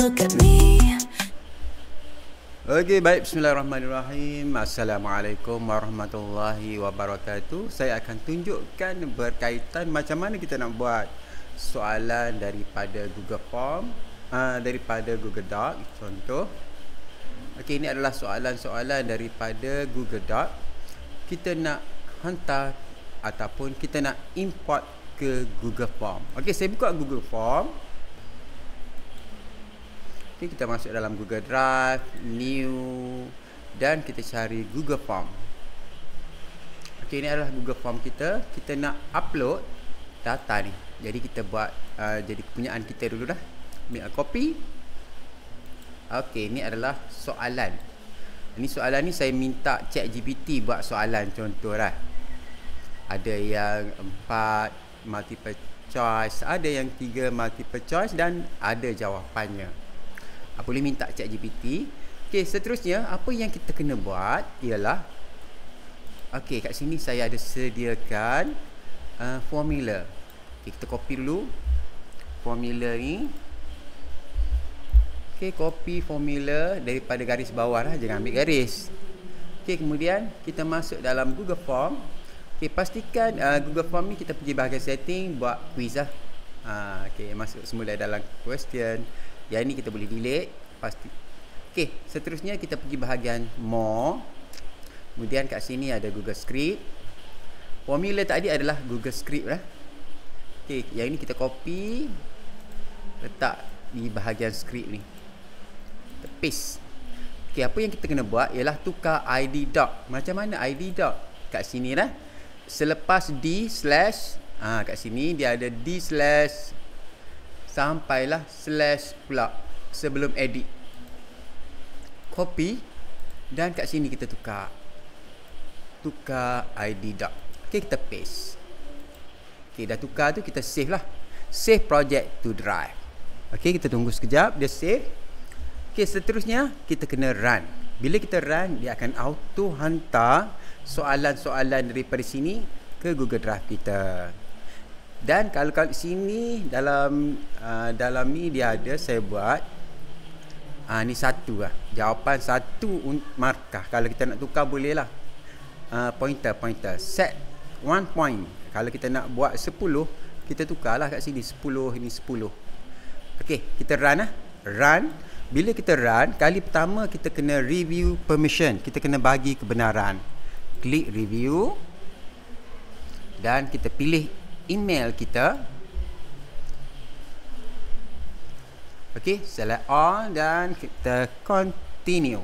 look at me. Okey, baik. Bismillahirrahmanirrahim. Assalamualaikum warahmatullahi wabarakatuh. Saya akan tunjukkan berkaitan macam mana kita nak buat soalan daripada Google Form, daripada Google Doc. Contoh. Okey, ini adalah soalan-soalan daripada Google Doc. Kita nak hantar ataupun kita nak import ke Google Form. Okey, saya buka Google Form. Okay, kita masuk dalam Google Drive, New, dan kita cari Google Form. Okey, ini adalah Google Form kita. Kita nak upload data ni. Jadi kita buat jadi kepunyaan kita dulu dah. Ambil copy. Okey, ini adalah soalan. Ini soalan ni saya minta ChatGPT buat soalan contoh dah. Ada yang 4 multiple choice, ada yang 3 multiple choice dan ada jawapannya. Boleh minta ChatGPT. Okey, seterusnya apa yang kita kena buat ialah, okey, kat sini saya ada sediakan formula. Okay, kita copy dulu formula ni. Okey, copy formula daripada garis bawah lah, jangan ambil garis. Okey, kemudian kita masuk dalam Google Form. Okey, pastikan Google Form ni kita pergi bahagian setting, buat quiz lah. Okey, masuk semula dalam question. Yang ni kita boleh delete pasti. Okey, seterusnya kita pergi bahagian more. Kemudian kat sini ada Google Script. Formula tadi adalah Google Script lah. Okey, yang ini kita copy, letak di bahagian script ni. Kita paste. Okey, apa yang kita kena buat ialah tukar ID doc. Macam mana ID doc? Kat sini lah. Selepas D slash, kat sini dia ada D slash sampailah slash pula sebelum edit. Copy dan kat sini kita tukar ID doc. Okey, kita paste. Okey, dah tukar tu kita save lah. Save project to drive. Okey, kita tunggu sekejap dia save. Okey, seterusnya kita kena run. Bila kita run, dia akan auto hantar soalan-soalan daripada sini ke Google Drive kita. Dan kalau kat sini dalam ni dia ada, saya buat ni satu lah, jawapan satu markah. Kalau kita nak tukar boleh lah, pointer set 1 point. Kalau kita nak buat 10, kita tukarlah kat sini 10, ini 10. Okey, kita run lah. Run. Bila kita run, kali pertama kita kena review permission, kita kena bagi kebenaran. Klik review dan kita pilih email kita. Okey, select all dan kita continue.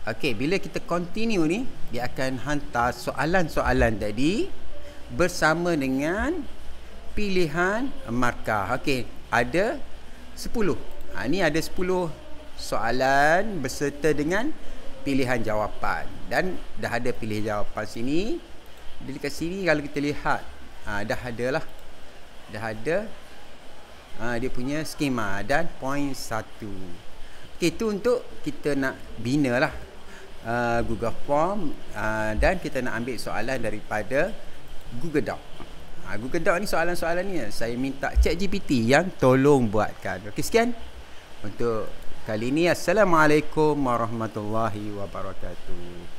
Okey, bila kita continue ni, dia akan hantar soalan-soalan tadi bersama dengan pilihan markah. Okey, ada 10. Ni ada 10 soalan beserta dengan pilihan jawapan. Dan dah ada pilihan jawapan sini. Bila kat sini kalau kita lihat, dah ada lah. Dah ada dia punya skema dan point 1. Okey, itu untuk kita nak bina lah Google Form, dan kita nak ambil soalan daripada Google Doc. Google Doc ni soalan-soalan ni saya minta ChatGPT yang tolong buatkan. Okey, sekian untuk kali ini. Assalamualaikum warahmatullahi wabarakatuh.